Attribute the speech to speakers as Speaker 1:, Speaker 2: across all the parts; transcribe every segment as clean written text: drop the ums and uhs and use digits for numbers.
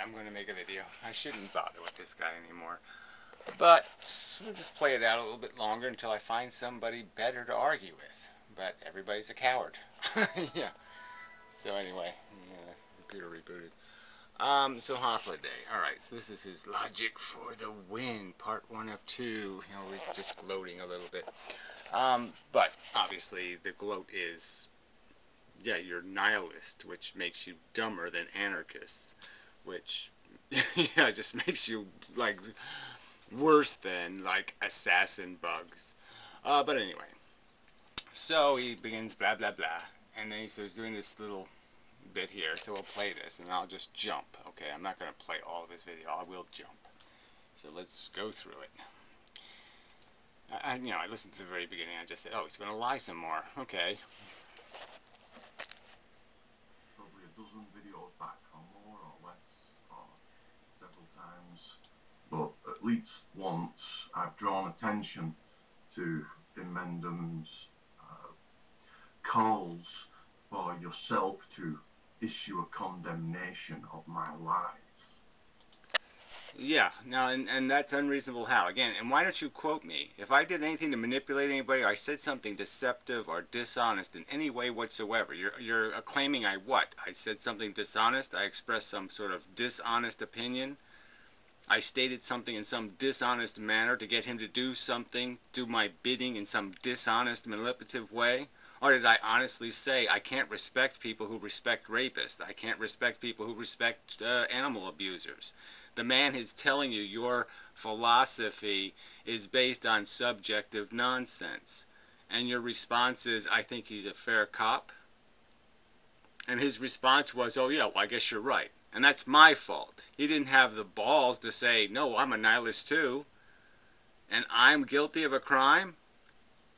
Speaker 1: I'm going to make a video. I shouldn't bother with this guy anymore. But we'll just play it out a little bit longer until I find somebody better to argue with. But everybody's a coward. Yeah. So anyway, yeah, computer rebooted. So Hythloday. Alright, so this is his Logic for the Win, part 1 of 2. You know, he's just gloating a little bit. But obviously the gloat is, yeah, you're nihilist, which makes you dumber than anarchists, which, yeah, just makes you, like, worse than, like, assassin bugs. But anyway, so he begins blah, blah, blah, and then he's doing this little bit here, so we'll play this, and I'll just jump, okay? I'm not going to play all of his video, I will jump. So let's go through it. You know, I listened to the very beginning, I just said, oh, he's going to lie some more, okay.
Speaker 2: Probably a dozen videos back, or more or less, or several times. But at least once I've drawn attention to inmendham's calls for yourself to issue a condemnation of my lies.
Speaker 1: Yeah, now, and that's unreasonable how? Again, and why don't you quote me? If I did anything to manipulate anybody, or I said something deceptive or dishonest in any way whatsoever, you're claiming I what? I said something dishonest? I expressed some sort of dishonest opinion? I stated something in some dishonest manner to get him to do something, do my bidding in some dishonest, manipulative way? Or did I honestly say I can't respect people who respect rapists? I can't respect people who respect animal abusers? The man is telling you your philosophy is based on subjective nonsense. And your response is, I think he's a fair cop. And his response was, oh yeah, well I guess you're right. And that's my fault. He didn't have the balls to say, no, I'm a nihilist too. And I'm guilty of a crime?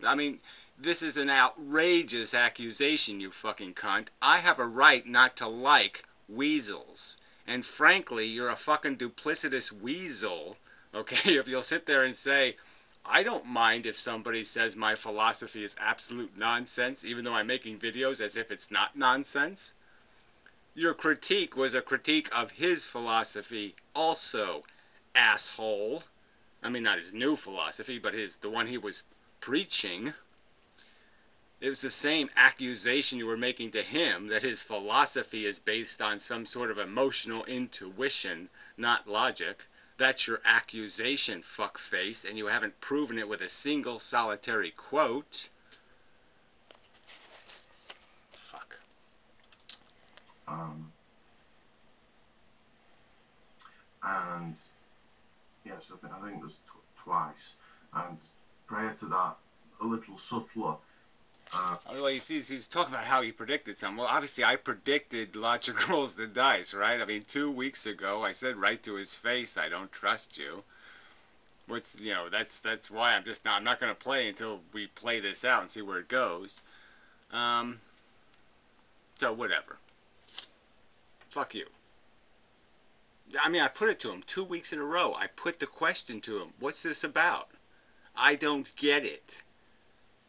Speaker 1: I mean, this is an outrageous accusation, you fucking cunt. I have a right not to like weasels. And frankly, you're a fucking duplicitous weasel, okay, if you'll sit there and say, I don't mind if somebody says my philosophy is absolute nonsense, even though I'm making videos as if it's not nonsense. Your critique was a critique of his philosophy also, asshole. I mean, not his new philosophy, but the one he was preaching. It was the same accusation you were making to him, that his philosophy is based on some sort of emotional intuition, not logic. That's your accusation, fuckface, and you haven't proven it with a single solitary quote. Fuck.
Speaker 2: And yes, I think there's twice. And prior to that, a little subtler.
Speaker 1: Well, he's talking about how he predicted something. Well, obviously, I predicted logic rolls the dice, right? I mean, 2 weeks ago, I said right to his face, I don't trust you. What's, you know, that's why I'm not going to play until we play this out and see where it goes. So, whatever. Fuck you. I mean, I put it to him 2 weeks in a row. I put the question to him, what's this about? I don't get it.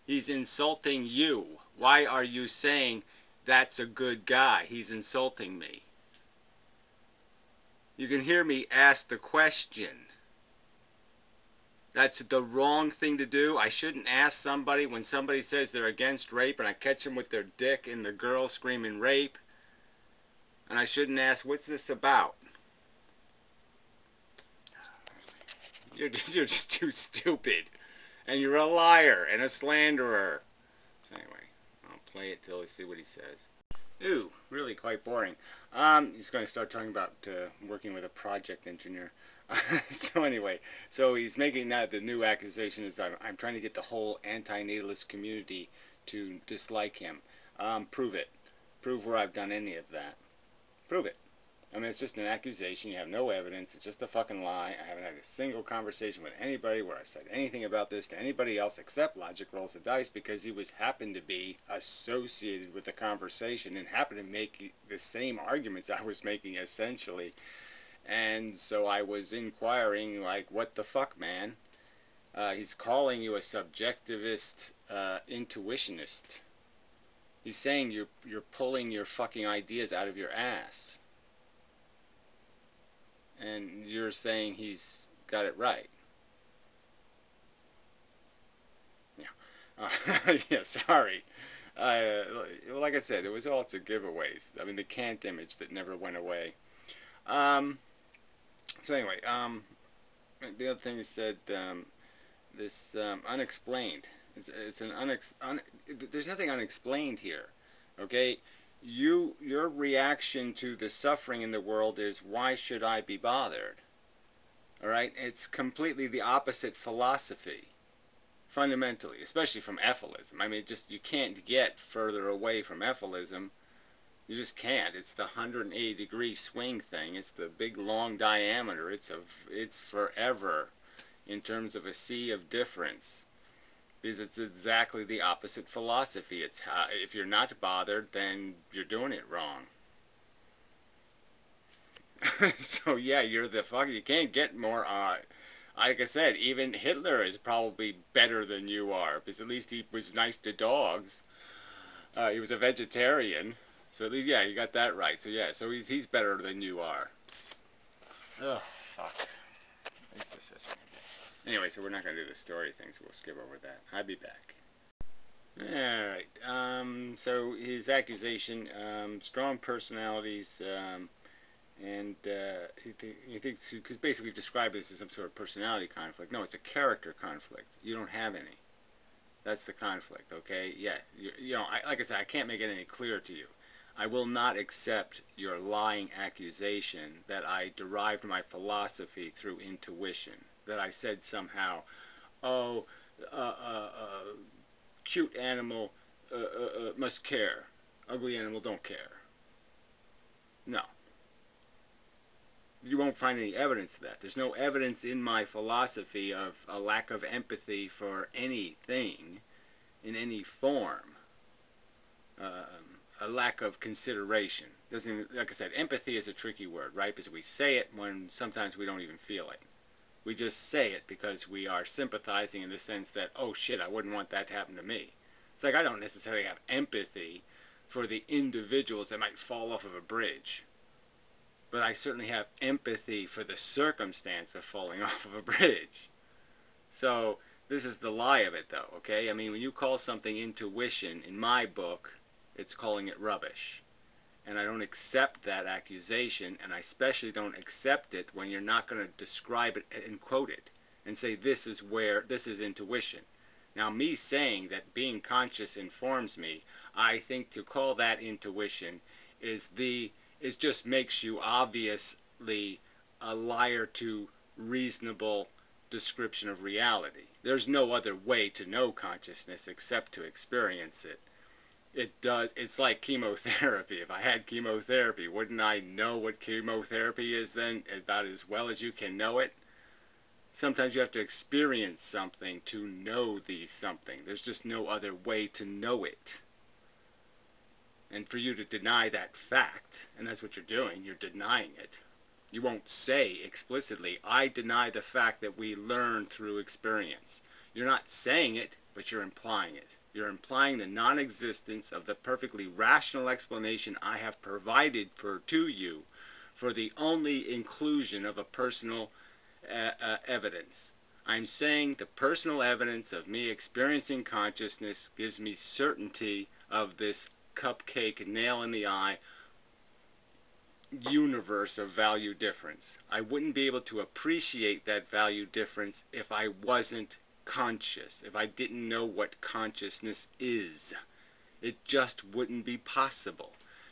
Speaker 1: He's insulting you. Why are you saying that's a good guy? He's insulting me. You can hear me ask the question. That's the wrong thing to do. I shouldn't ask somebody when somebody says they're against rape and I catch them with their dick and the girl screaming rape. And I shouldn't ask, what's this about? You're just too stupid. And you're a liar and a slanderer. So anyway, I'll play it till we see what he says. Ooh, really quite boring. He's going to start talking about working with a project engineer. So anyway, so he's making that the new accusation is I'm trying to get the whole anti-natalist community to dislike him. Prove it. Prove where I've done any of that. Prove it. I mean, it's just an accusation. You have no evidence. It's just a fucking lie. I haven't had a single conversation with anybody where I said anything about this to anybody else except Logic Rolls the Dice, because he happened to be associated with the conversation and happened to make the same arguments I was making, essentially. And so I was inquiring, like, what the fuck, man? He's calling you a subjectivist intuitionist. He's saying you're pulling your fucking ideas out of your ass. and you're saying he's got it right. Yeah, sorry. Like I said, there was lots of giveaways. I mean, the Kant image that never went away. Um, so anyway, the other thing you said, this unexplained. It's an there's nothing unexplained here. Okay, your reaction to the suffering in the world is, why should I be bothered? All right, it's completely the opposite philosophy, fundamentally, especially from ethylism. I mean, just you can't get further away from ethylism. You just can't. It's the 180-degree swing thing. It's the big long diameter. It's forever in terms of a sea of difference, because it's exactly the opposite philosophy. It's how, if you're not bothered, then you're doing it wrong. So yeah, you're the fuck. You can't get more. Like I said, even Hitler is probably better than you are, because at least he was nice to dogs. He was a vegetarian, so at least, yeah, you got that right. So yeah, so he's better than you are. Ugh, fuck. It's the session again. Anyway, so we're not gonna do the story thing, so we'll skip over that. I'll be back. Alright, so his accusation, strong personalities, and he thinks, because basically describe this as some sort of personality conflict. No, it's a character conflict. You don't have any. That's the conflict, okay? Yeah, like I said, I can't make it any clearer to you. I will not accept your lying accusation that I derived my philosophy through intuition, that I said somehow, oh, cute animal must care, ugly animal don't care. No. You won't find any evidence of that. There's no evidence in my philosophy of a lack of empathy for anything in any form. A lack of consideration. Doesn't, like I said, empathy is a tricky word, right? Because we say it when sometimes we don't even feel it. We just say it because we are sympathizing in the sense that, oh shit, I wouldn't want that to happen to me. It's like I don't necessarily have empathy for the individuals that might fall off of a bridge, but I certainly have empathy for the circumstance of falling off of a bridge. So this is the lie of it, though, okay? I mean, when you call something intuition, in my book, it's calling it rubbish. And I don't accept that accusation, and I especially don't accept it when you're not going to describe it and quote it and say this is intuition. Now, me saying that being conscious informs me, I think to call that intuition is just makes you obviously a liar to reasonable description of reality. There's no other way to know consciousness except to experience it. It's like chemotherapy. If I had chemotherapy, wouldn't I know what chemotherapy is then about as well as you can know it? Sometimes you have to experience something to know something. There's just no other way to know it. And for you to deny that fact, and that's what you're doing, you're denying it. You won't say explicitly, I deny the fact that we learn through experience. You're not saying it, but you're implying it. You're implying the non-existence of the perfectly rational explanation I have provided to you for the only inclusion of a personal evidence. I'm saying the personal evidence of me experiencing consciousness gives me certainty of this cupcake nail in the eye universe of value difference. I wouldn't be able to appreciate that value difference if I wasn't conscious, if I didn't know what consciousness is. It just wouldn't be possible.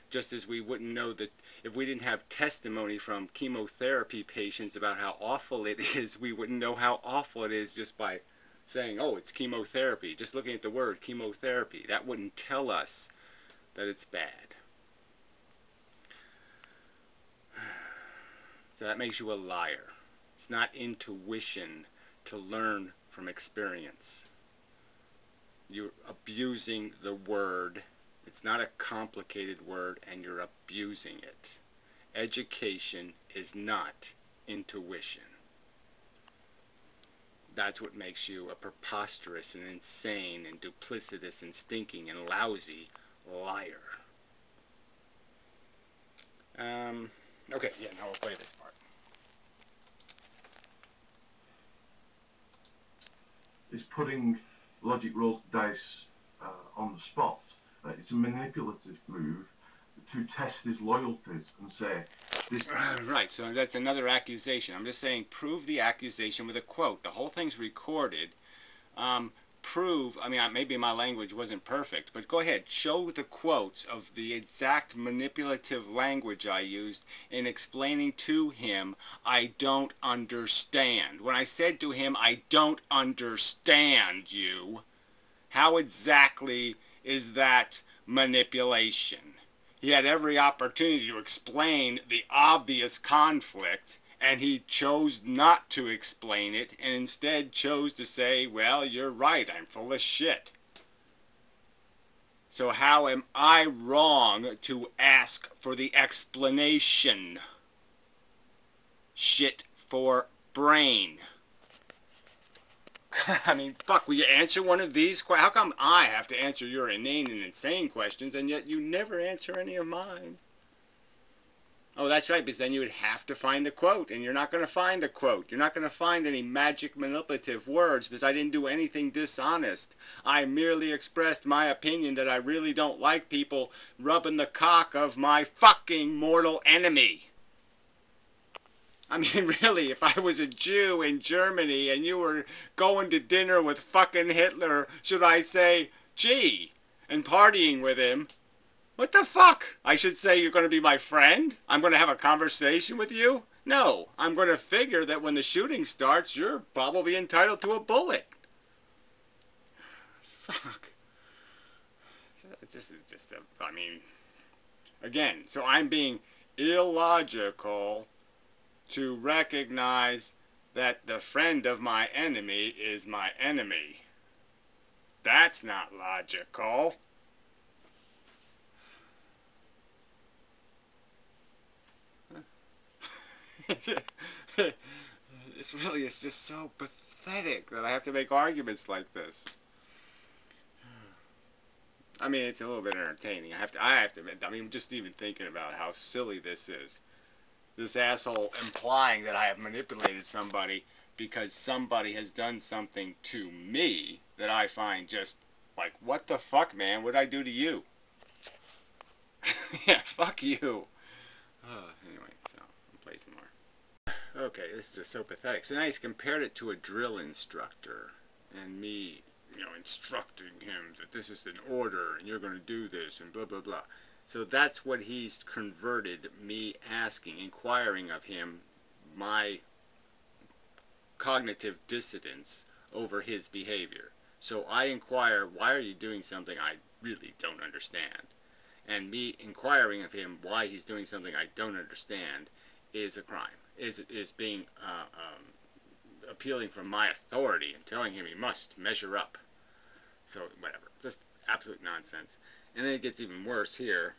Speaker 1: Just as we wouldn't know that if we didn't have testimony from chemotherapy patients about how awful it is, we wouldn't know how awful it is just by saying, oh, it's chemotherapy. Just looking at the word chemotherapy, that wouldn't tell us that it's bad. So that makes you a liar. It's not intuition to learn from experience. You're abusing the word. It's not a complicated word, and you're abusing it. Education is not intuition. That's what makes you a preposterous and insane and duplicitous and stinking and lousy liar. Okay, yeah, now we'll play this part.
Speaker 2: is putting logic rolls the dice on the spot. It's a manipulative move to test his loyalties and say, this...
Speaker 1: Right, so that's another accusation. I'm just saying, prove the accusation with a quote. The whole thing's recorded. Prove, I mean, maybe my language wasn't perfect, but go ahead, show the quotes of the exact manipulative language I used in explaining to him, I don't understand. When I said to him, I don't understand you, how exactly is that manipulation? He had every opportunity to explain the obvious conflict, and he chose not to explain it, and instead chose to say, well, you're right, I'm full of shit. So how am I wrong to ask for the explanation? Shit for brain. I mean, fuck, will you answer one of these? How come I have to answer your inane and insane questions, and yet you never answer any of mine? Oh, that's right, because then you would have to find the quote, and you're not going to find the quote. You're not going to find any magic manipulative words, because I didn't do anything dishonest. I merely expressed my opinion that I really don't like people rubbing the cock of my fucking mortal enemy. I mean, really, if I was a Jew in Germany and you were going to dinner with fucking Hitler, should I say, gee, and partying with him? What the fuck? I should say you're going to be my friend? I'm going to have a conversation with you? No, I'm going to figure that when the shooting starts, you're probably entitled to a bullet. Fuck. This is just a, I mean, again, so I'm being illogical to recognize that the friend of my enemy is my enemy. That's not logical. This really is just so pathetic that I have to make arguments like this. I mean, it's a little bit entertaining. I have to admit, I mean, just even thinking about how silly this is. This asshole implying that I have manipulated somebody because somebody has done something to me that I find just like, what the fuck, man? What'd I do to you? Yeah, fuck you. Anyway, so I'll play some more. Okay, this is just so pathetic. So now he's compared it to a drill instructor and me, you know, instructing him that this is an order and you're going to do this and blah, blah, blah. So that's what he's converted me asking, inquiring of him, my cognitive dissidence over his behavior. So I inquire, why are you doing something I really don't understand? And me inquiring of him why he's doing something I don't understand is a crime. Is being appealing from my authority and telling him he must measure up. So whatever, just absolute nonsense. And then it gets even worse here,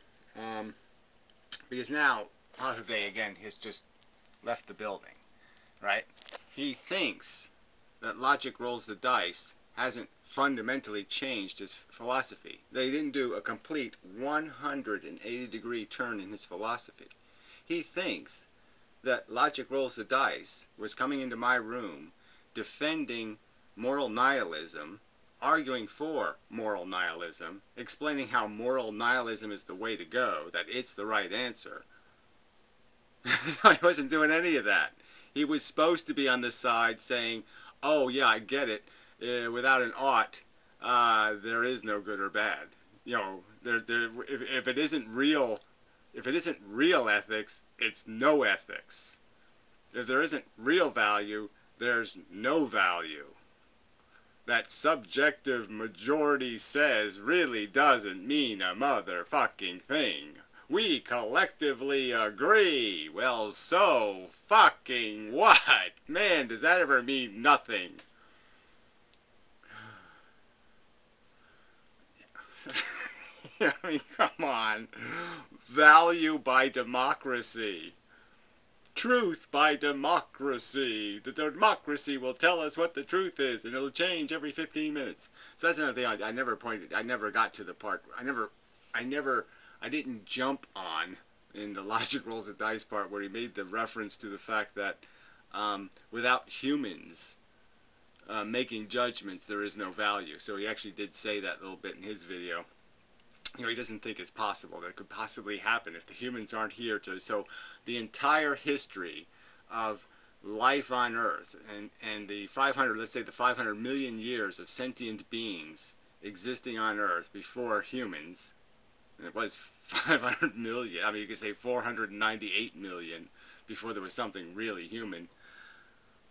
Speaker 1: because now Hythloday again has just left the building, right? He thinks that logic rolls the dice hasn't fundamentally changed his philosophy. They didn't do a complete 180-degree turn in his philosophy. He thinks that logic rolls the dice was coming into my room, defending moral nihilism, arguing for moral nihilism, explaining how moral nihilism is the way to go, that it's the right answer. No, he wasn't doing any of that. He was supposed to be on the side saying, oh yeah, I get it, without an ought, there is no good or bad. You know, if it isn't real ethics, it's no ethics. If there isn't real value, there's no value. That subjective majority says really doesn't mean a motherfucking thing. We collectively agree. Well, so fucking what? Man, does that ever mean nothing? I mean, come on. Value by democracy. Truth by democracy. The democracy will tell us what the truth is, and it'll change every 15 minutes. So that's another thing I never got to the part. I didn't jump on in the logic rolls the dice part where he made the reference to the fact that without humans, making judgments, there is no value. So he actually did say that a little bit in his video. You know, he doesn't think it's possible that it could possibly happen if the humans aren't here to. So the entire history of life on Earth and the 500, let's say the 500 million years of sentient beings existing on Earth before humans, and it was 500 million, I mean, you could say 498 million before there was something really human.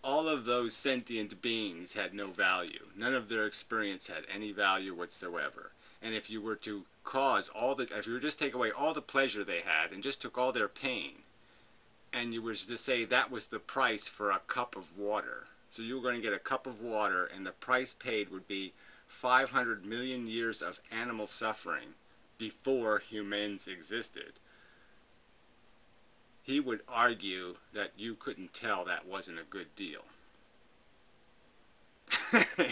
Speaker 1: All of those sentient beings had no value. None of their experience had any value whatsoever. And if you were to if you were just take away all the pleasure they had and just took all their pain, and you were to say that was the price for a cup of water, so you were going to get a cup of water, and the price paid would be 500 million years of animal suffering before humans existed, he would argue that you couldn't tell that wasn't a good deal.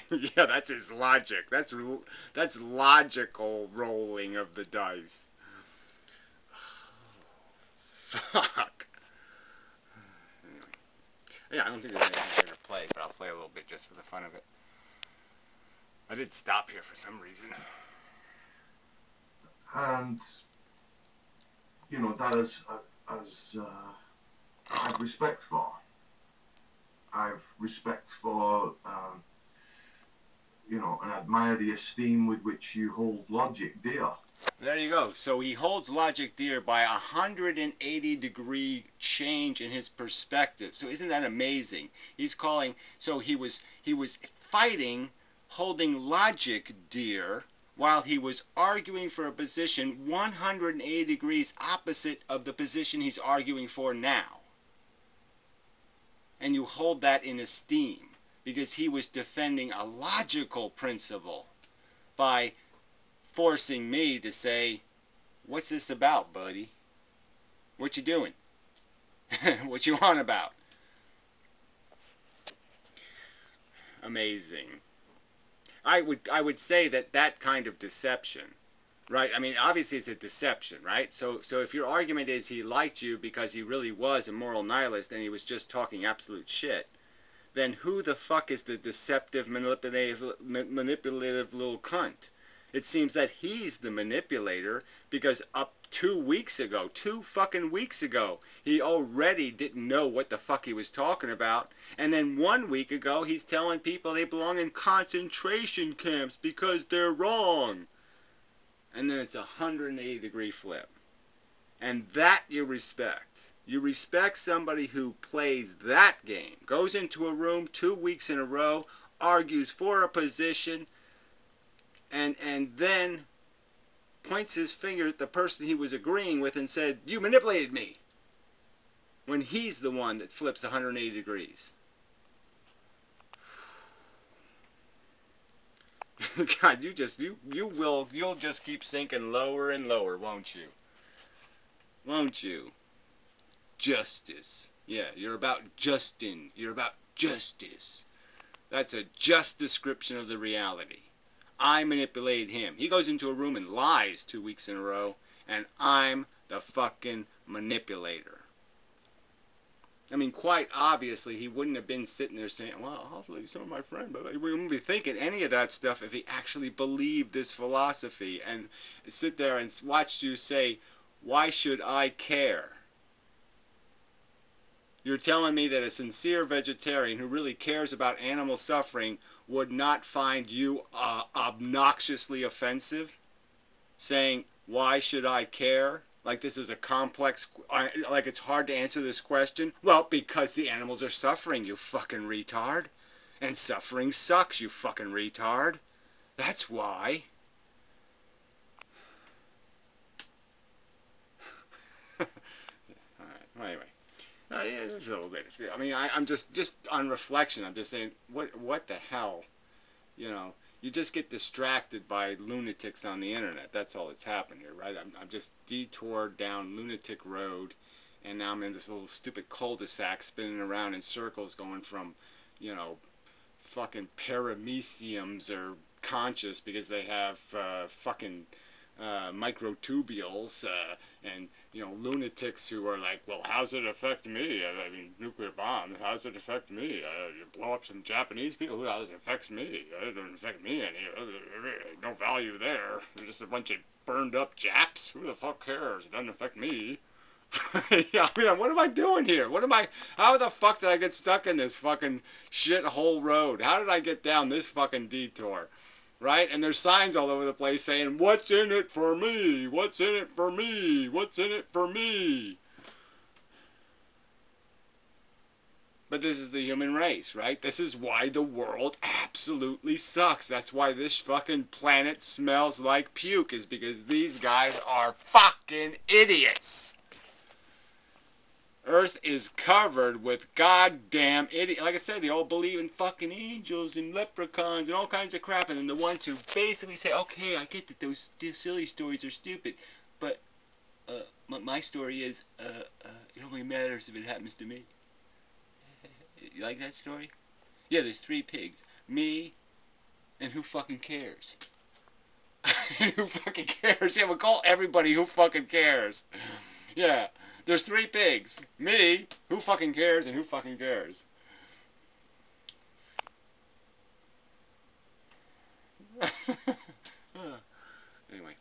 Speaker 1: Yeah, that's his logic. That's logical rolling of the dice. Fuck. Anyway. Yeah, I don't think there's anything here to play, but I'll play a little bit just for the fun of it. I did stop here for some reason.
Speaker 2: And, you know, that is, I have respect for. I have respect for, you know, and admire the esteem with which you hold logic dear.
Speaker 1: There you go. So he holds logic dear by a 180-degree change in his perspective. So isn't that amazing? He's calling. So he was fighting, holding logic dear, while he was arguing for a position 180 degrees opposite of the position he's arguing for now. And you hold that in esteem because he was defending a logical principle by forcing me to say, what's this about, buddy? What you doing? What you on about? Amazing. I would say that kind of deception, right? I mean, obviously it's a deception, right? So if your argument is he liked you because he really was a moral nihilist and he was just talking absolute shit, then who the fuck is the deceptive, manipulative little cunt? It seems that he's the manipulator because up 2 fucking weeks ago, he already didn't know what the fuck he was talking about. And then 1 week ago, he's telling people they belong in concentration camps because they're wrong. And then it's a 180-degree flip. And that you respect. You respect somebody who plays that game, goes into a room 2 weeks in a row, argues for a position, and then points his finger at the person he was agreeing with and said, you manipulated me, when he's the one that flips 180 degrees. God, you'll just keep sinking lower and lower, won't you? Won't you? Justice. Yeah, you're about Justin. You're about justice. That's a just description of the reality. I manipulated him. He goes into a room and lies 2 weeks in a row, and I'm the fucking manipulator. I mean, quite obviously, he wouldn't have been sitting there saying, well, hopefully some of my friends, but we wouldn't be thinking any of that stuff if he actually believed this philosophy and sit there and watch you say, why should I care? You're telling me that a sincere vegetarian who really cares about animal suffering would not find you obnoxiously offensive? Saying, why should I care? Like this is a complex, like it's hard to answer this question? Well, because the animals are suffering, you fucking retard. And suffering sucks, you fucking retard. That's why. Alright, well, anyway. Yeah, just a little bit. I mean, I'm just on reflection, I'm just saying, what the hell? You know, you just get distracted by lunatics on the internet. That's all that's happened here, right? I'm just detoured down lunatic road, and now I'm in this little stupid cul-de-sac spinning around in circles going from, you know, fucking parameciums are conscious because they have fucking microtubules, and lunatics who are like, well, how's it affect me? I mean, nuclear bomb. How does it affect me? You blow up some Japanese people. How does it affect me? It doesn't affect me any. No value there. They're just a bunch of burned up Japs. Who the fuck cares? It doesn't affect me. Yeah, I mean, what am I doing here? How the fuck did I get stuck in this fucking shithole road? How did I get down this fucking detour? Right? And there's signs all over the place saying, what's in it for me? What's in it for me? What's in it for me? But this is the human race, right? This is why the world absolutely sucks. That's why this fucking planet smells like puke, is because these guys are fucking idiots. Earth is covered with goddamn idiots. Like I said, they all believe in fucking angels and leprechauns and all kinds of crap. And then the ones who basically say, okay, I get that those silly stories are stupid, but my story is, it only matters if it happens to me. You like that story? Yeah, there's 3 pigs. Me, and who fucking cares? And who fucking cares? Yeah, we'll call everybody who fucking cares. Yeah. There's 3 pigs. Me, who fucking cares, and who fucking cares? Anyway,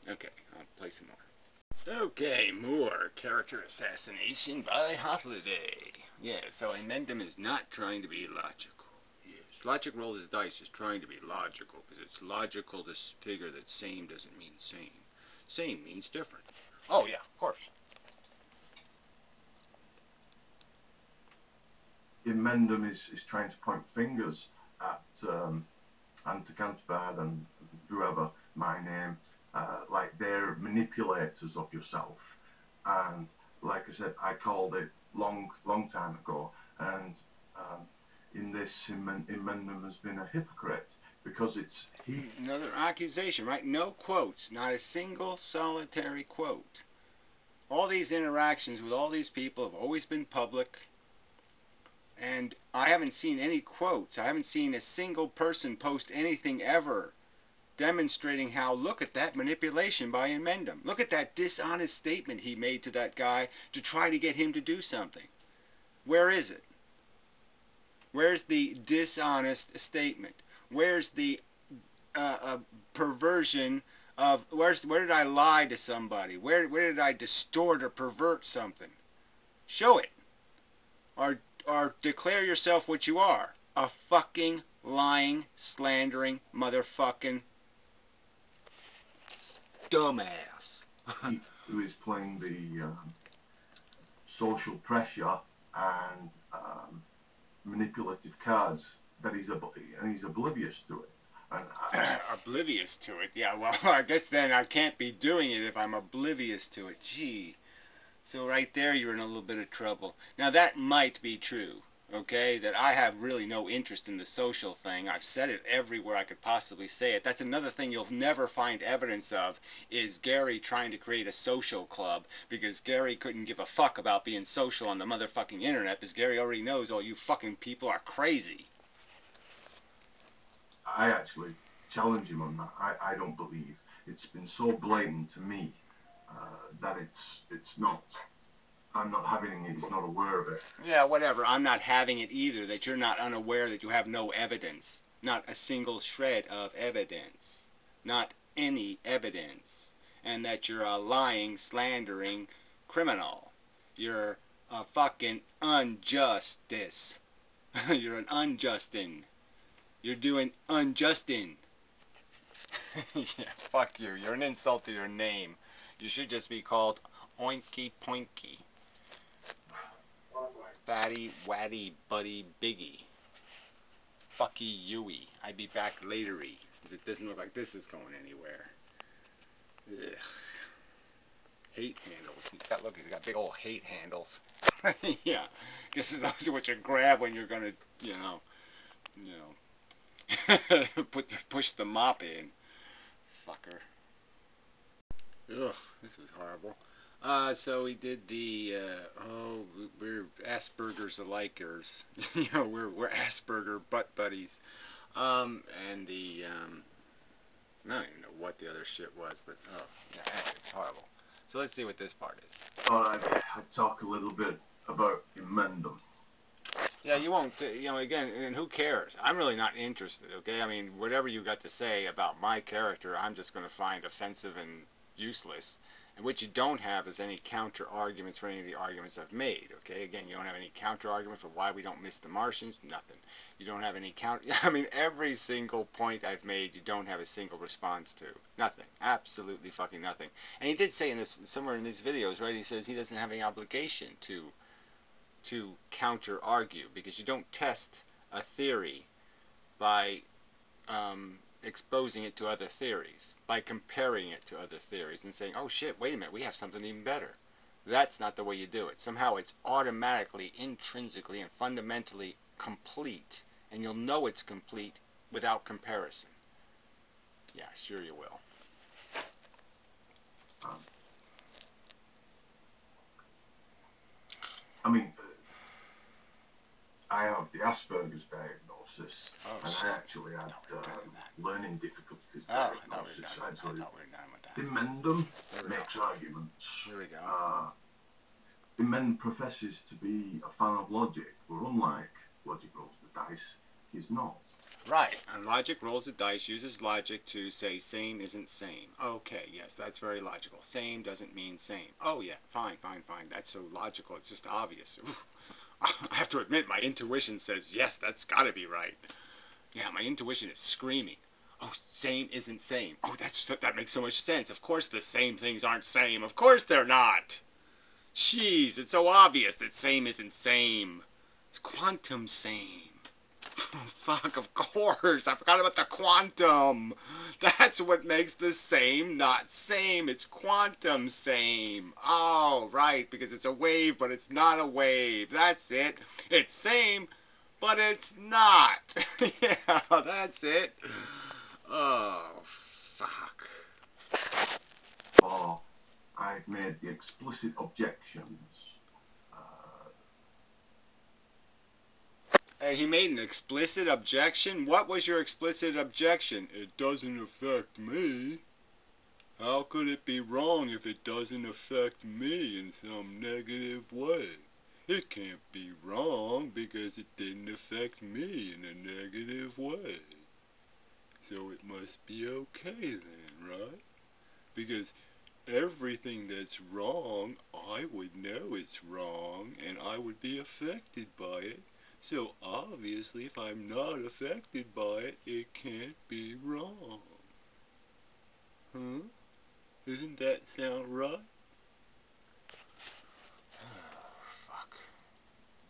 Speaker 1: okay, I'll play some more. Okay, more character assassination by Hythloday. Yeah, so inmendham is not trying to be logical. Yes, logic roll the dice is trying to be logical, because it's logical to figure that same doesn't mean same. Same means different. Oh yeah, of course.
Speaker 2: Inmendham is trying to point fingers at Canterbury and whoever, my name, like they're manipulators of yourself. And like I said, I called it long time ago, and in this, Inmendham has been a hypocrite, because it's he.
Speaker 1: Another accusation, right? No quotes, not a single solitary quote. All these interactions with all these people have always been public. And I haven't seen any quotes. I haven't seen a single person post anything ever demonstrating how, look at that manipulation by inmendham. Look at that dishonest statement he made to that guy to try to get him to do something. Where is it? Where's the dishonest statement? Where's the perversion of, where did I lie to somebody? Where did I distort or pervert something? Show it. Or declare yourself what you are. A fucking lying, slandering, motherfucking dumbass.
Speaker 2: Who is playing the social pressure and manipulative cards that he's oblivious to it. And
Speaker 1: oblivious to it? Yeah, well, I guess then I can't be doing it if I'm oblivious to it. Gee. So right there you're in a little bit of trouble. Now that might be true, okay? That I have really no interest in the social thing. I've said it everywhere I could possibly say it. That's another thing you'll never find evidence of, is Gary trying to create a social club, because Gary couldn't give a fuck about being social on the motherfucking internet, because Gary already knows all you fucking people are crazy.
Speaker 2: I actually challenge him on that. I don't believe. It's been so blatant to me that it's not. I'm not having it. He's not aware of it.
Speaker 1: Yeah, whatever. I'm not having it either. That you're not unaware that you have no evidence. Not a single shred of evidence. Not any evidence. And that you're a lying, slandering criminal. You're a fucking unjustice. You're an unjustin. You're doing unjustin. Yeah, fuck you. You're an insult to your name. You should just be called Oinky Poinky. Fatty, Waddy, Buddy, Biggie. Fucky Yui. I'd be back latery, because it doesn't look like this is going anywhere. Ugh. Hate handles. He's got big old hate handles. Yeah. Guess those are what you grab when you're gonna, push the mop in. Fucker. Ugh, this was horrible. So we did the, we're Asperger's alikers. We're Asperger butt buddies. And the, I don't even know what the other shit was, but oh, yeah, it's horrible. So let's see what this part is.
Speaker 2: Alright, I'd talk a little bit about inmendham.
Speaker 1: Yeah, you won't, again, and who cares? I'm really not interested, okay? I mean, whatever you got to say about my character, I'm just going to find offensive and useless. And what you don't have is any counter arguments for any of the arguments I've made, okay? Again, you don't have any counter argument for why we don't miss the Martians, nothing. You don't have any I mean, every single point I've made, you don't have a single response to. Nothing. Absolutely fucking nothing. And he did say in this, somewhere in these videos, right, he says he doesn't have any obligation to counter argue, because you don't test a theory by exposing it to other theories, by comparing it to other theories and saying, oh shit, wait a minute, we have something even better. That's not the way you do it. Somehow it's automatically, intrinsically, and fundamentally complete, and you'll know it's complete without comparison. Yeah, sure you will.
Speaker 2: I mean, I have the Asperger's diagnosis, and
Speaker 1: shit.
Speaker 2: I actually had learning difficulties
Speaker 1: I
Speaker 2: diagnosis.
Speaker 1: thought we were done with that.
Speaker 2: Inmendham makes arguments.
Speaker 1: Here we go.
Speaker 2: Inmendham professes to be a fan of logic, but unlike logic rolls the dice, he's not.
Speaker 1: Right, and logic rolls the dice, uses logic to say same isn't same. Okay, yes, that's very logical. Same doesn't mean same. Oh yeah, fine. That's so logical, it's just obvious. I have to admit, my intuition says, yes, that's gotta be right. Yeah, my intuition is screaming. Oh, same isn't same. Oh, that makes so much sense. Of course the same things aren't same. Of course they're not. Jeez, it's so obvious that same isn't same. It's quantum same. Oh, fuck, of course. I forgot about the quantum. That's what makes the same not same. It's quantum same. Oh, right, because it's a wave, but it's not a wave. That's it. It's same, but it's not. Yeah, that's it. Oh, fuck.
Speaker 2: Or I've made the explicit objections.
Speaker 1: He made an explicit objection? What was your explicit objection? It doesn't affect me. How could it be wrong if it doesn't affect me in some negative way? It can't be wrong because it didn't affect me in a negative way. So it must be okay then, right? Because everything that's wrong, I would know it's wrong and I would be affected by it. So obviously, if I'm not affected by it, it can't be wrong. Huh? Doesn't that sound right? Oh, fuck.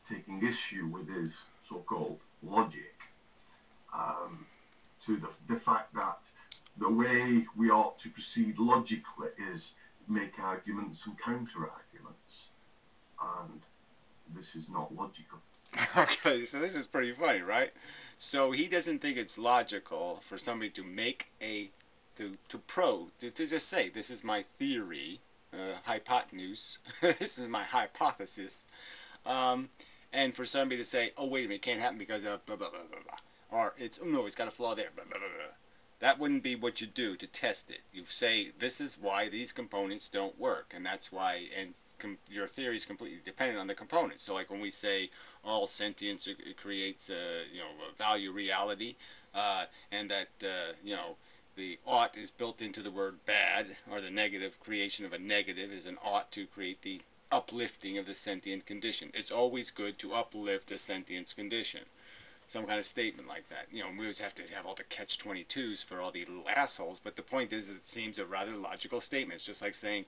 Speaker 2: Taking issue with his so-called logic, to the fact that the way we ought to proceed logically is make arguments and counter-arguments. And this is not logical.
Speaker 1: Okay, so this is pretty funny, right? So he doesn't think it's logical for somebody to make to just say, this is my theory, hypotenuse, this is my hypothesis, and for somebody to say, oh, wait a minute, it can't happen because of blah, blah, blah, blah, blah. Or it's, oh, no, it's got a flaw there, blah, blah, blah, blah. That wouldn't be what you do to test it. You say, this is why these components don't work, and that's why, and your theory is completely dependent on the components. So like when we say all sentience creates a value reality, and that the ought is built into the word bad, or the negative creation of a negative is an ought to create the uplifting of the sentient condition. It's always good to uplift a sentient condition. Some kind of statement like that. We always have to have all the catch-22s for all the little assholes, but the point is it seems a rather logical statement. It's just like saying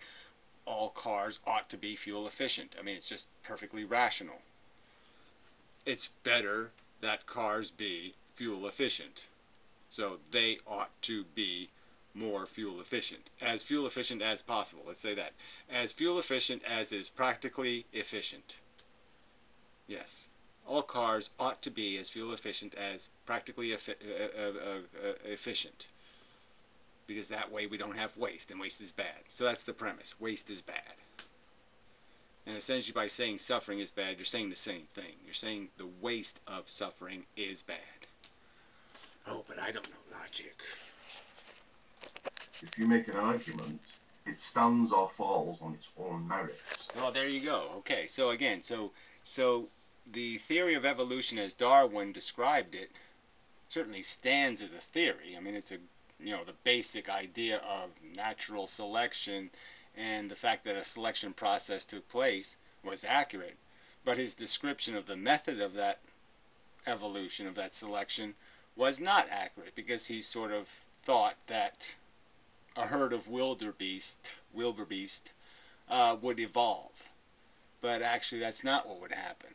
Speaker 1: all cars ought to be fuel efficient. I mean, it's just perfectly rational. It's better that cars be fuel efficient. So they ought to be more fuel efficient. As fuel efficient as possible. Let's say that. As fuel efficient as is practically efficient. Yes. All cars ought to be as fuel efficient as practically efficient. Because that way we don't have waste, and waste is bad. So that's the premise. Waste is bad. And essentially by saying suffering is bad, you're saying the same thing. You're saying the waste of suffering is bad. Oh, but I don't know logic.
Speaker 2: If you make an argument, it stands or falls on its own merits.
Speaker 1: Well, there you go. Okay, so again, so the theory of evolution as Darwin described it certainly stands as a theory. I mean, it's a the basic idea of natural selection and the fact that a selection process took place was accurate. But his description of the method of that evolution, of that selection, was not accurate because he sort of thought that a herd of wildebeest would evolve. But actually, that's not what would happen.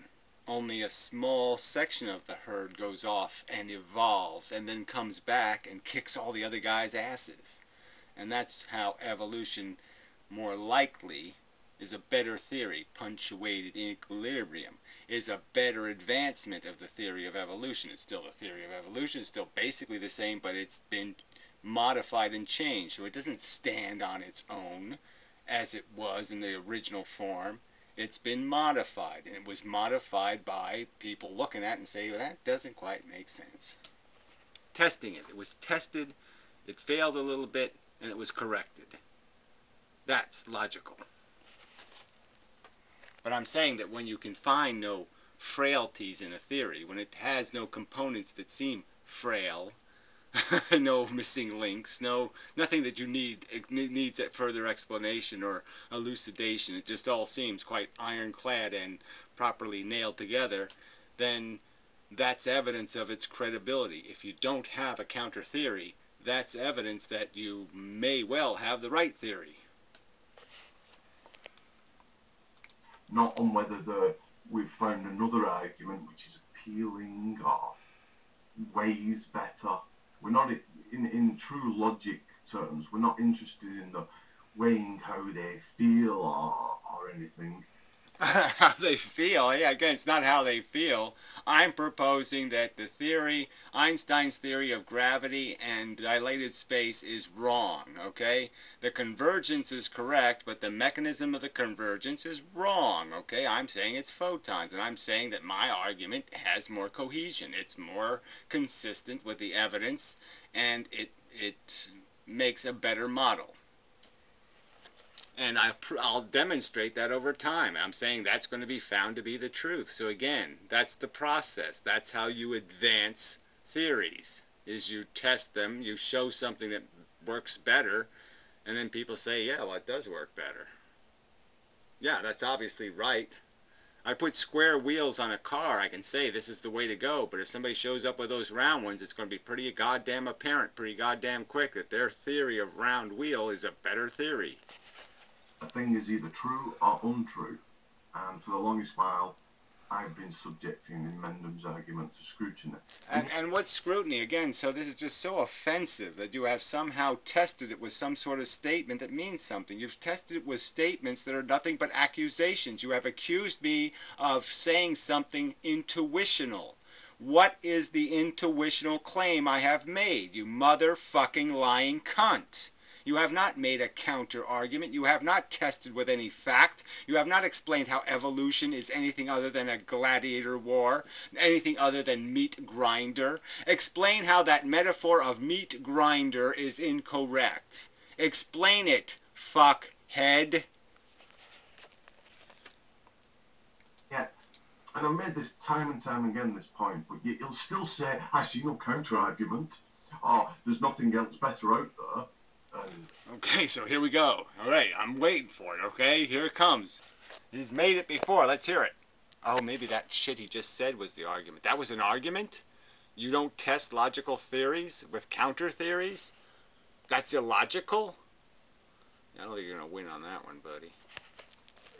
Speaker 1: Only a small section of the herd goes off and evolves and then comes back and kicks all the other guys' asses. And that's how evolution, more likely, is a better theory. Punctuated equilibrium is a better advancement of the theory of evolution. It's still the theory of evolution. It's still basically the same, but it's been modified and changed. So it doesn't stand on its own as it was in the original form. It's been modified, and it was modified by people looking at it and saying, well, that doesn't quite make sense. Testing it. It was tested, it failed a little bit, and it was corrected. That's logical. But I'm saying that when you can find no frailties in a theory, when it has no components that seem frail, no missing links, nothing that you needs further explanation or elucidation. It just all seems quite ironclad and properly nailed together. Then that's evidence of its credibility. If you don't have a counter theory, that's evidence that you may well have the right theory.
Speaker 2: Not on whether we've found another argument which is appealing or weighs better. We're not, in true logic terms, we're not interested in the weighing how they feel or anything.
Speaker 1: How they feel? Yeah, again, it's not how they feel. I'm proposing that the theory, Einstein's theory of gravity and dilated space, is wrong, okay? The convergence is correct, but the mechanism of the convergence is wrong, okay? I'm saying it's photons, and I'm saying that my argument has more cohesion. It's more consistent with the evidence, and it makes a better model. And I'll demonstrate that over time. I'm saying that's going to be found to be the truth. So again, that's the process. That's how you advance theories, is you test them, you show something that works better, and then people say, yeah, well, it does work better. Yeah, that's obviously right. I put square wheels on a car, I can say this is the way to go, but if somebody shows up with those round ones, it's going to be pretty goddamn apparent, pretty goddamn quick that their theory of round wheel is a better theory.
Speaker 2: A thing is either true or untrue, and for the longest while I've been subjecting inmendham's argument to scrutiny.
Speaker 1: And what's scrutiny? Again, so this is just so offensive that you have somehow tested it with some sort of statement that means something. You've tested it with statements that are nothing but accusations. You have accused me of saying something intuitional. What is the intuitional claim I have made, you motherfucking lying cunt? You have not made a counter-argument. You have not tested with any fact. You have not explained how evolution is anything other than a gladiator war, anything other than meat grinder. Explain how that metaphor of meat grinder is incorrect. Explain it, fuckhead.
Speaker 2: Yeah, and I've made this time and time again, this point, but you'll still say, I see no counter-argument, or there's nothing else better out there.
Speaker 1: Okay, so here we go. All right, I'm waiting for it, okay? Here it comes. He's made it before. Let's hear it. Oh, maybe that shit he just said was the argument. That was an argument? You don't test logical theories with counter theories? That's illogical? I don't think you're going to win on that one, buddy.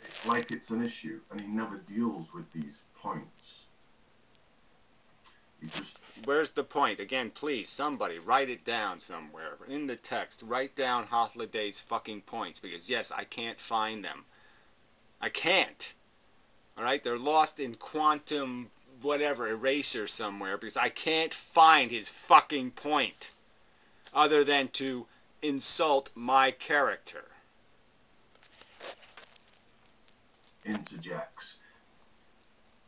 Speaker 2: It's like it's an issue, and he never deals with these points.
Speaker 1: Where's the point? Again, please, somebody write it down somewhere. In the text, write down Hythloday's fucking points, because yes, I can't find them. I can't. Alright, they're lost in quantum whatever eraser somewhere, because I can't find his fucking point. Other than to insult my character.
Speaker 2: Interjects.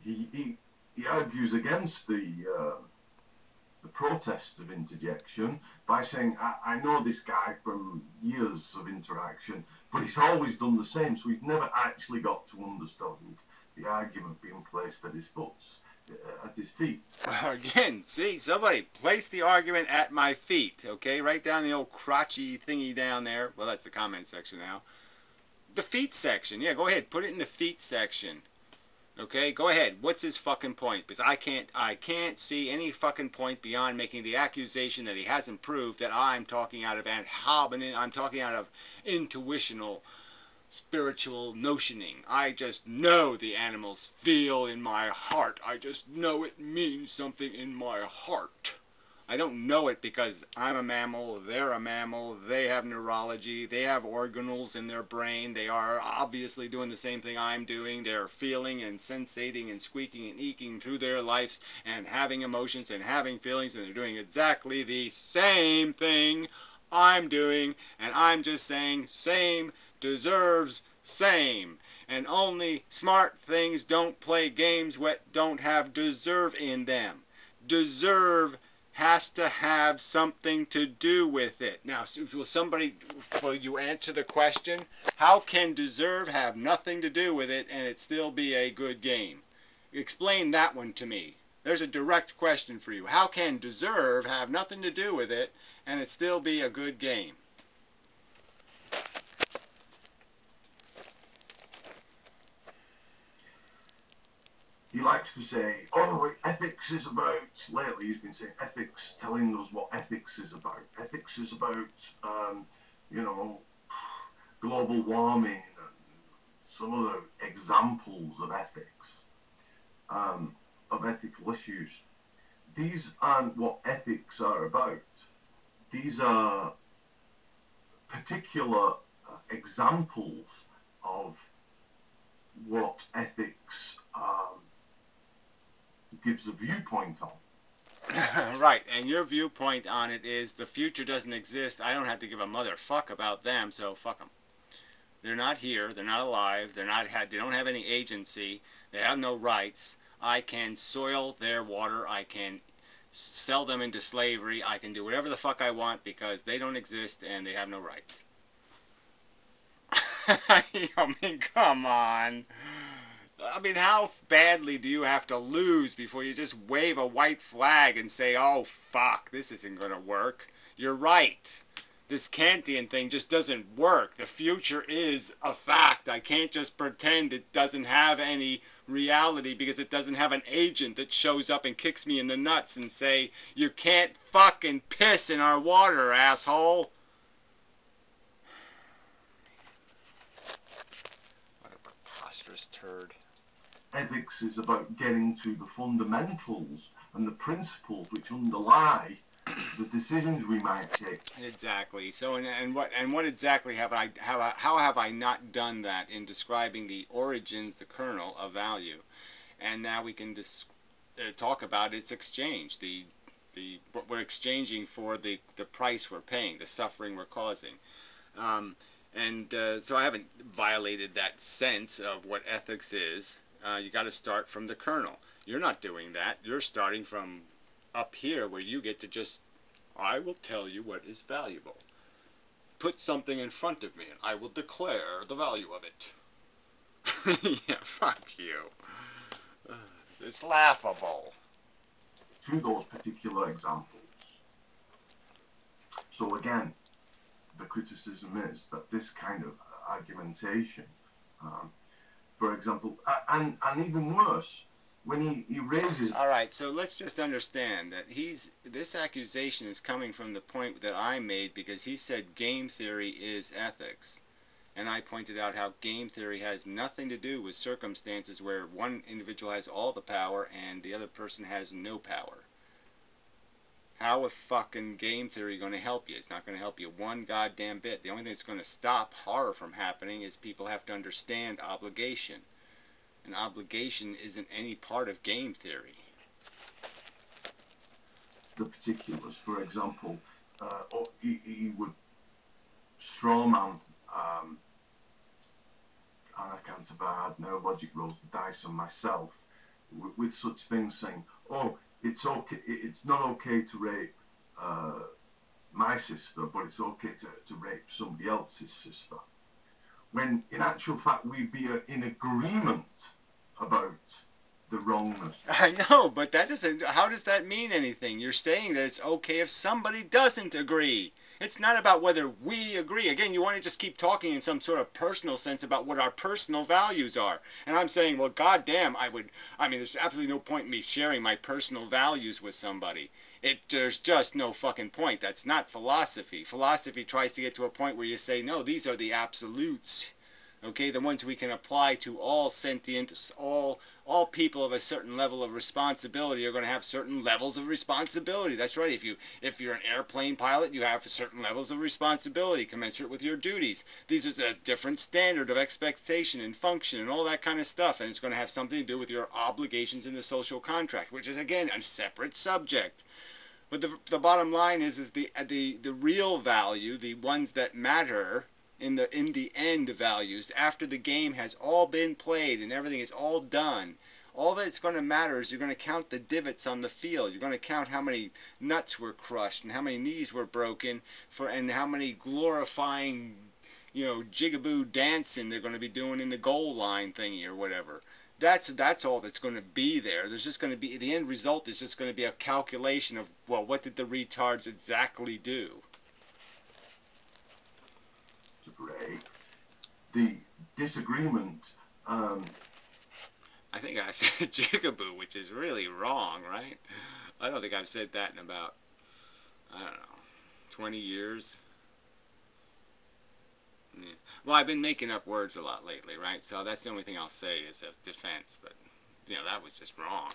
Speaker 2: He argues against the protests of interjection by saying, I know this guy from years of interaction, but he's always done the same, so he's never actually got to understand the argument being placed at his feet.
Speaker 1: Again, see, somebody placed the argument at my feet, okay? Right down the old crotchy thingy down there. Well, that's the comment section now. The feet section. Yeah, go ahead. Put it in the feet section. Okay, go ahead. What's his fucking point? Because I can't see any fucking point beyond making the accusation that he hasn't proved that I'm talking out of I'm talking out of intuitional, spiritual notioning. I just know the animals feel in my heart. I just know it means something in my heart. I don't know it because I'm a mammal, they're a mammal, they have neurology, they have organelles in their brain, they are obviously doing the same thing I'm doing, they're feeling and sensating and squeaking and eking through their lives and having emotions and having feelings, and they're doing exactly the same thing I'm doing, and I'm just saying same deserves same. And only smart things don't play games that don't have deserve in them. Deserve has to have something to do with it. Now, will you answer the question? How can deserve have nothing to do with it and it still be a good game? Explain that one to me. There's a direct question for you. How can deserve have nothing to do with it and it still be a good game?
Speaker 2: He likes to say, oh, ethics is about, lately he's been saying ethics, telling us what ethics is about. Ethics is about, global warming and some other examples of ethics, of ethical issues. These aren't what ethics are about. These are particular examples of what ethics gives a viewpoint on.
Speaker 1: Right, and your viewpoint on it is the future doesn't exist. I don't have to give a motherfuck about them, so fuck them. They're not here. They're not alive. They don't have any agency. They have no rights. I can soil their water. I can sell them into slavery. I can do whatever the fuck I want because they don't exist and they have no rights. I mean, come on. I mean, how badly do you have to lose before you just wave a white flag and say, oh, fuck, this isn't going to work? You're right. This Kantian thing just doesn't work. The future is a fact. I can't just pretend it doesn't have any reality because it doesn't have an agent that shows up and kicks me in the nuts and say, you can't fucking piss in our water, asshole. What a preposterous turd.
Speaker 2: Ethics is about getting to the fundamentals and the principles which underlie the decisions we might take.
Speaker 1: Exactly. So, and what exactly how have I not done that in describing the origins, the kernel of value, and now we can talk about its exchange, what we're exchanging for the price we're paying, the suffering we're causing. So I haven't violated that sense of what ethics is. You got to start from the kernel. You're not doing that. You're starting from up here where you get to just, I will tell you what is valuable. Put something in front of me and I will declare the value of it. Yeah, fuck you. It's laughable.
Speaker 2: To those particular examples. So again, the criticism is that this kind of argumentation, for example, and even worse, when he raises...
Speaker 1: All right, so let's just understand that this accusation is coming from the point that I made because he said game theory is ethics. And I pointed out how game theory has nothing to do with circumstances where one individual has all the power and the other person has no power. How is fucking game theory going to help you? It's not going to help you one goddamn bit. The only thing that's going to stop horror from happening is people have to understand obligation. And obligation isn't any part of game theory.
Speaker 2: The particulars, for example, he would strawman Anna Cantabard, No Logic rolls the dice on myself with such things saying, oh, it's okay. It's not okay to rape my sister, but it's okay to rape somebody else's sister. When in actual fact we'd be in agreement about the wrongness.
Speaker 1: I know, but that doesn't. How does that mean anything? You're saying that it's okay if somebody doesn't agree. It's not about whether we agree. Again, you want to just keep talking in some sort of personal sense about what our personal values are. And I'm saying, well, goddamn, I mean, there's absolutely no point in me sharing my personal values with somebody. There's just no fucking point. That's not philosophy. Philosophy tries to get to a point where you say, no, these are the absolutes. Okay, the ones we can apply to all sentient, all people of a certain level of responsibility are going to have certain levels of responsibility. That's right. If you're an airplane pilot, you have certain levels of responsibility commensurate with your duties. These are a different standard of expectation and function and all that kind of stuff, and it's going to have something to do with your obligations in the social contract, which is again a separate subject. But the bottom line is the real value, the ones that matter in the end values, after the game has all been played and everything is all done, all that's going to matter is you're going to count the divots on the field. You're going to count how many nuts were crushed and how many knees were broken and how many glorifying, jigaboo dancing they're going to be doing in the goal line thingy or whatever. That's all that's going to be there. There's just going to be, the end result is just going to be a calculation of, well, what did the retards exactly do?
Speaker 2: Ray, the disagreement.
Speaker 1: I think I said jigaboo, which is really wrong, right? I don't think I've said that in about, I don't know, 20 years. Yeah. Well, I've been making up words a lot lately, right? So that's the only thing I'll say is a defense. But, that was just wrong.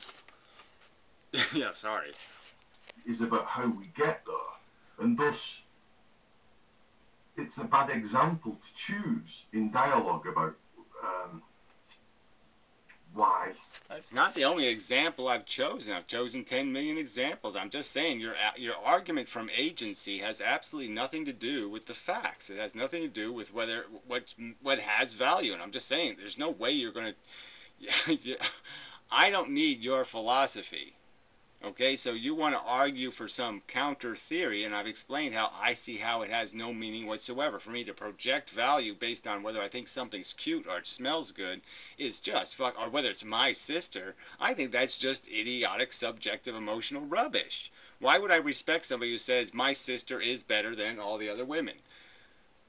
Speaker 1: Yeah, sorry.
Speaker 2: Is about how we get there. And thus, it's a bad example to choose in dialogue about why.
Speaker 1: That's not the only example I've chosen. I've chosen 10 million examples. I'm just saying your argument from agency has absolutely nothing to do with the facts. It has nothing to do with what has value. And I'm just saying there's no way you're going to... I don't need your philosophy. Okay, so you want to argue for some counter theory, and I've explained how I see how it has no meaning whatsoever. For me to project value based on whether I think something's cute or it smells good is just fuck, or whether it's my sister, I think that's just idiotic, subjective, emotional rubbish. Why would I respect somebody who says my sister is better than all the other women?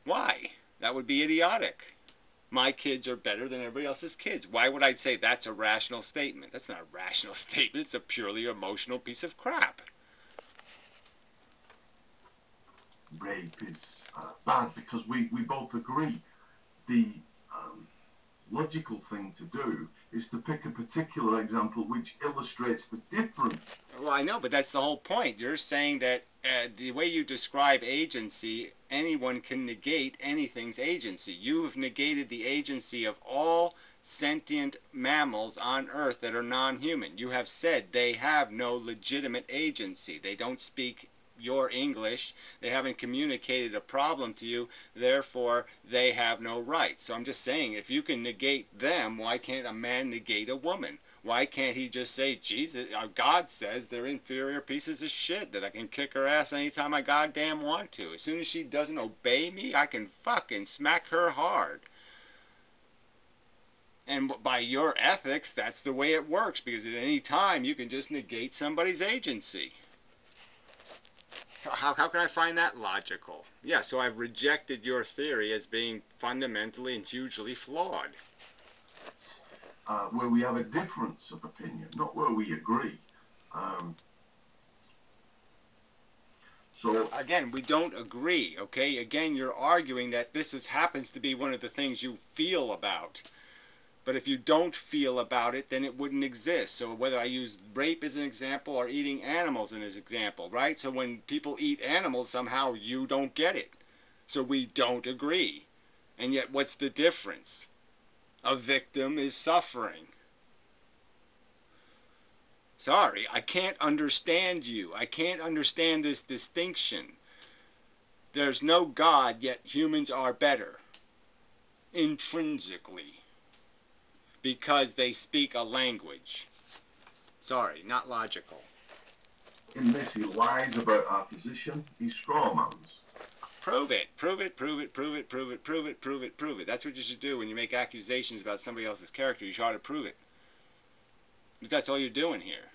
Speaker 1: Why? That would be idiotic. My kids are better than everybody else's kids. Why would I say that's a rational statement? That's not a rational statement. It's a purely emotional piece of crap.
Speaker 2: Rape is bad because we both agree. The logical thing to do is to pick a particular example which illustrates the difference.
Speaker 1: Well, I know, but that's the whole point. You're saying that the way you describe agency, anyone can negate anything's agency. You have negated the agency of all sentient mammals on Earth that are non-human. You have said they have no legitimate agency. They don't speak your English. They haven't communicated a problem to you. Therefore, they have no rights. So I'm just saying, if you can negate them, why can't a man negate a woman? Why can't he just say, Jesus, God says they're inferior pieces of shit, that I can kick her ass anytime I goddamn want to. As soon as she doesn't obey me, I can fucking smack her hard. And by your ethics, that's the way it works, because at any time you can just negate somebody's agency. So how can I find that logical? Yeah, so I've rejected your theory as being fundamentally and hugely flawed.
Speaker 2: Where we have a difference of opinion, not where we agree. So
Speaker 1: again, we don't agree, okay? Again, you're arguing that this happens to be one of the things you feel about. But if you don't feel about it, then it wouldn't exist. So whether I use rape as an example or eating animals as an example, right? So when people eat animals, somehow you don't get it. So we don't agree. And yet what's the difference? A victim is suffering. Sorry, I can't understand you. I can't understand this distinction. There's no God, yet humans are better. Intrinsically. Because they speak a language. Sorry, not logical.
Speaker 2: in this, he lies about our position. He strawmans.
Speaker 1: Prove it. Prove it, prove it, prove it, prove it, prove it, prove it, prove it. That's what you should do when you make accusations about somebody else's character. You try to prove it. Because that's all you're doing here.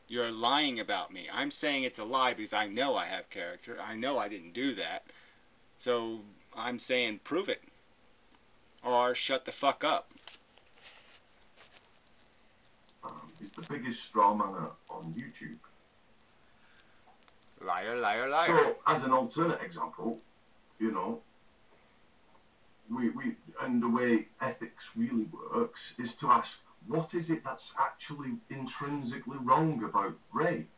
Speaker 1: You're lying about me. I'm saying it's a lie because I know I have character. I know I didn't do that. So I'm saying prove it. Or shut the fuck up.
Speaker 2: He's the biggest strawmanner on YouTube.
Speaker 1: Liar, liar, liar.
Speaker 2: So, as an alternate example, you know, and the way ethics really works is to ask, what is it that's actually intrinsically wrong about rape?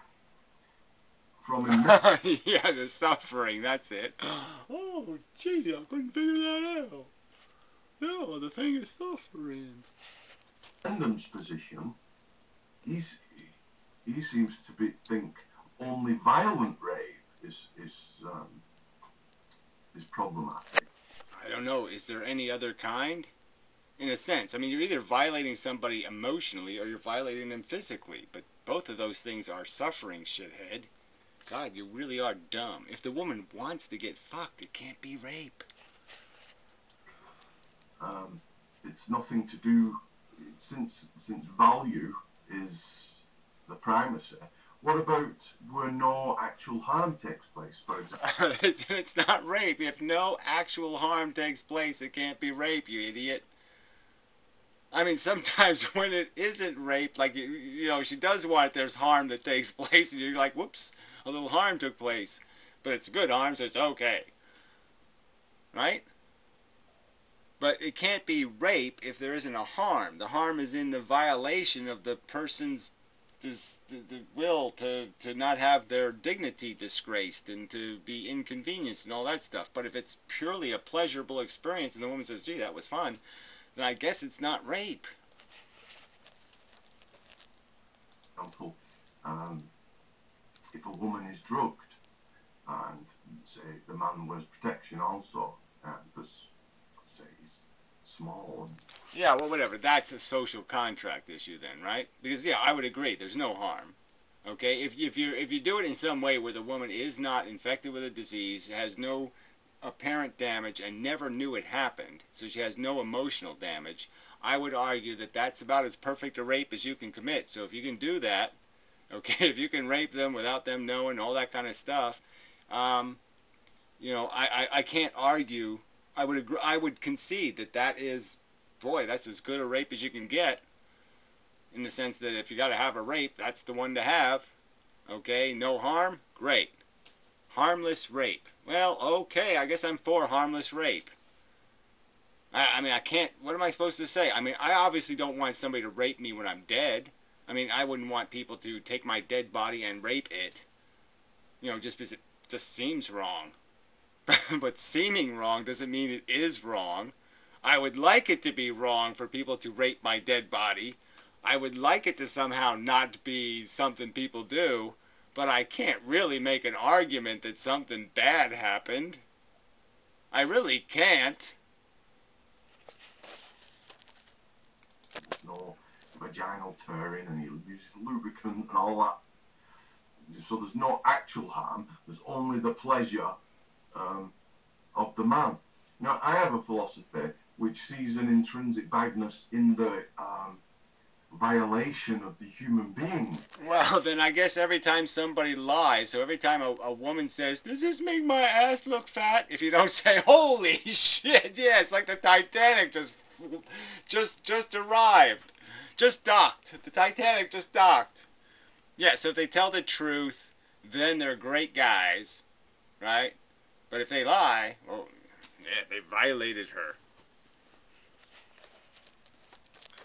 Speaker 2: From
Speaker 1: yeah, the suffering, that's it. Oh, gee, I couldn't figure that out. No, the thing is suffering.
Speaker 2: Endham's position, he seems to think only violent rape is problematic.
Speaker 1: I don't know. Is there any other kind? In a sense, I mean, you're either violating somebody emotionally or you're violating them physically. But both of those things are suffering, shithead. God, you really are dumb. If the woman wants to get fucked, it can't be rape.
Speaker 2: It's nothing to do, since value is the primacy. What about where no actual harm takes place, for example?
Speaker 1: It's not rape. If no actual harm takes place, it can't be rape, you idiot. I mean, sometimes when it isn't rape, like, you know, she does want it, there's harm that takes place, and you're like, whoops, a little harm took place. But it's good harm, so it's okay. Right? But it can't be rape if there isn't a harm. The harm is in the violation of the person's the will to not have their dignity disgraced and to be inconvenienced and all that stuff. But if it's purely a pleasurable experience and the woman says, gee, that was fun, then I guess it's not rape.
Speaker 2: For example, if a woman is drugged and, say, the man wears protection also, because, say, he's small.
Speaker 1: Yeah, well, whatever. That's a social contract issue then, right? Because, yeah, I would agree. There's no harm. Okay? If you do it in some way where the woman is not infected with a disease, has no apparent damage, and never knew it happened, so she has no emotional damage, I would argue that that's about as perfect a rape as you can commit. So if you can do that, okay, if you can rape them without them knowing, all that kind of stuff, you know, I can't argue. I would agree, I would concede that is, boy, that's as good a rape as you can get, in the sense that if you got to have a rape, that's the one to have. Okay, no harm, great. Harmless rape. Well, okay, I guess I'm for harmless rape. I mean, I can't, what am I supposed to say? I mean, I obviously don't want somebody to rape me when I'm dead. I mean, I wouldn't want people to take my dead body and rape it. You know, just because it just seems wrong. But seeming wrong doesn't mean it is wrong. I would like it to be wrong for people to rape my dead body. I would like it to somehow not be something people do. But I can't really make an argument that something bad happened. I really can't.
Speaker 2: No vaginal tearing, and he uses lubricant and all that. So there's no actual harm. There's only the pleasure of the man. Now, I have a philosophy which sees an intrinsic badness in the violation of the human being.
Speaker 1: Well, then I guess every time somebody lies, so every time a woman says, does this make my ass look fat? If you don't say, holy shit, yeah, it's like the Titanic just arrived. Just docked. The Titanic just docked. Yeah, so if they tell the truth, then they're great guys, right? But if they lie, well, yeah, they violated her.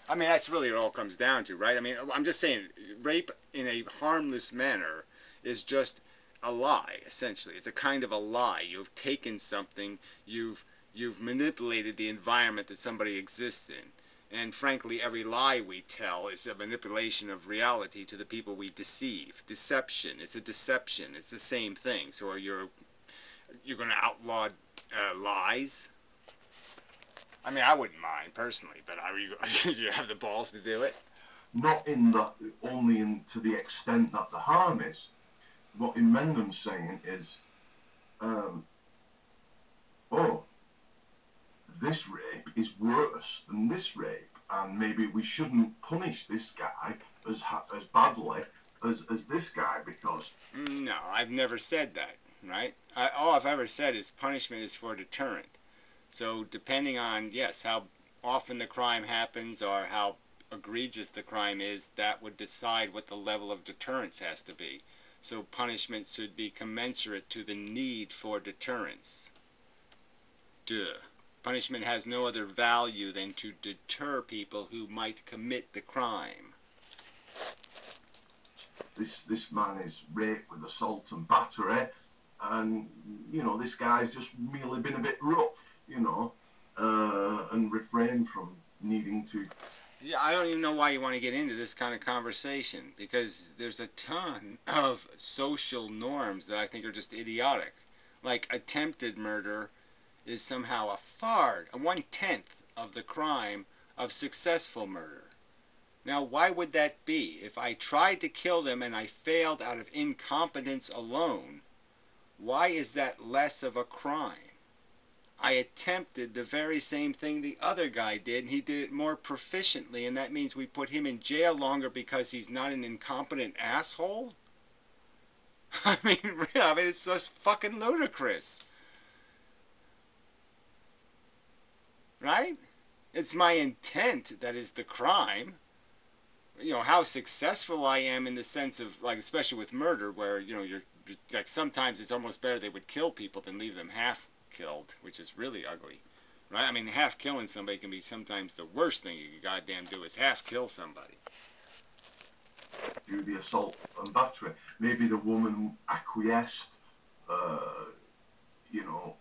Speaker 1: I mean, that's really what it all comes down to, right? I mean, I'm just saying, rape in a harmless manner is just a lie, essentially. It's a kind of a lie. You've taken something, you've manipulated the environment that somebody exists in. And frankly, every lie we tell is a manipulation of reality to the people we deceive. Deception. It's a deception. It's the same thing. So you're going to outlaw lies? I mean, I wouldn't mind personally, but you have the balls to do it?
Speaker 2: Not only to the extent that the harm is. what inmendham's saying is, oh, this rape is worse than this rape, and maybe we shouldn't punish this guy as badly as this guy because...
Speaker 1: No, I've never said that, right? All I've ever said is punishment is for deterrent. So depending on, yes, how often the crime happens or how egregious the crime is, that would decide what the level of deterrence has to be. So punishment should be commensurate to the need for deterrence. Duh. Punishment has no other value than to deter people who might commit the crime.
Speaker 2: This man is raped with assault and battery, and you know, this guy's just merely been a bit rough, you know, and refrained from needing to...
Speaker 1: Yeah, I don't even know why you want to get into this kind of conversation, because there's a ton of social norms that I think are just idiotic. Like attempted murder is somehow a 1/10 of the crime of successful murder. Now, why would that be? If I tried to kill them and I failed out of incompetence alone, why is that less of a crime? I attempted the very same thing the other guy did, and he did it more proficiently, and that means we put him in jail longer because he's not an incompetent asshole? I mean, really, it's just fucking ludicrous. Right? It's my intent that is the crime. You know, how successful I am in the sense of, like, especially with murder, where, you know, you're like, sometimes it's almost better they would kill people than leave them half killed, which is really ugly, right? I mean, half killing somebody can be sometimes the worst thing you can goddamn do is half kill somebody.
Speaker 2: Do the assault and battery. Maybe the woman acquiesced, you know,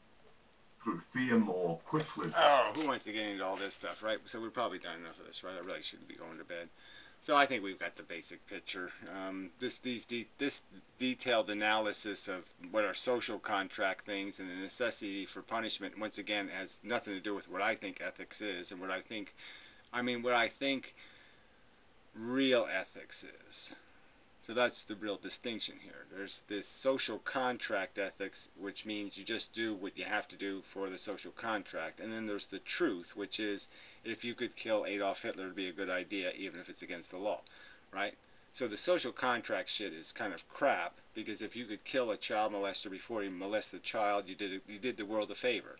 Speaker 2: through fear more quickly.
Speaker 1: Oh, who wants to get into all this stuff, right? So we've probably done enough of this, right? I really shouldn't be going to bed. So I think we've got the basic picture. This detailed analysis of what are social contract things and the necessity for punishment, once again, has nothing to do with what I think ethics is and what I think real ethics is. So that's the real distinction here. There's this social contract ethics, which means you just do what you have to do for the social contract. And then there's the truth, which is if you could kill Adolf Hitler, it would be a good idea, even if it's against the law, right? So the social contract shit is kind of crap, because if you could kill a child molester before you molest the child, you did the world a favor.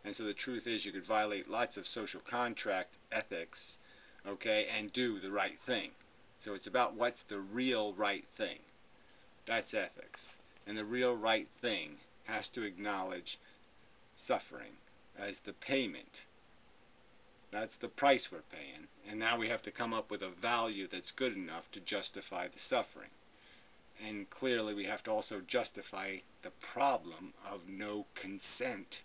Speaker 1: And so the truth is you could violate lots of social contract ethics, okay, and do the right thing. So it's about what's the real right thing. That's ethics. And the real right thing has to acknowledge suffering as the payment. That's the price we're paying. And now we have to come up with a value that's good enough to justify the suffering. And clearly we have to also justify the problem of no consent,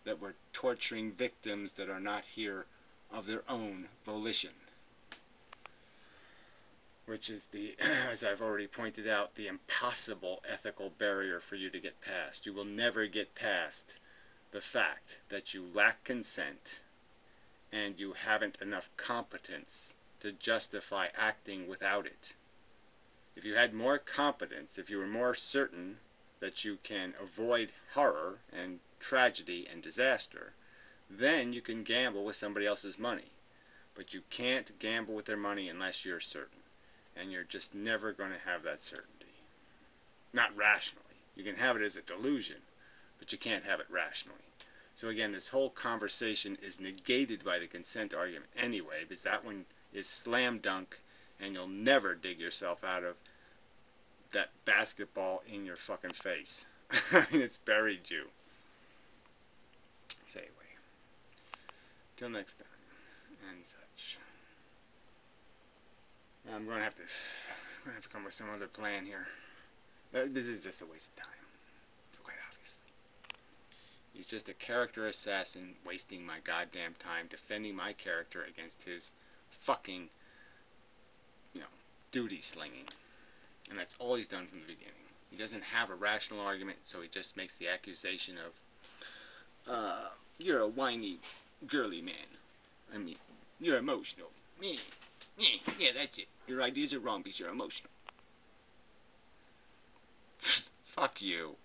Speaker 1: that we're torturing victims that are not here of their own volition. Which is the, as I've already pointed out, the impossible ethical barrier for you to get past. You will never get past the fact that you lack consent and you haven't enough competence to justify acting without it. If you had more competence, if you were more certain that you can avoid horror and tragedy and disaster, then you can gamble with somebody else's money. But you can't gamble with their money unless you're certain. And you're just never going to have that certainty. Not rationally. You can have it as a delusion, but you can't have it rationally. So again, this whole conversation is negated by the consent argument anyway, because that one is slam dunk, and you'll never dig yourself out of that basketball in your fucking face. I mean, it's buried you. So anyway, till next time, and such. I'm going to have to come with some other plan here. This is just a waste of time, quite obviously. He's just a character assassin wasting my goddamn time defending my character against his fucking, duty slinging. And that's all he's done from the beginning. He doesn't have a rational argument, so he just makes the accusation of, you're a whiny, girly man. I mean, you're emotional. Yeah, that's it. Your ideas are wrong because you're emotional. Fuck you.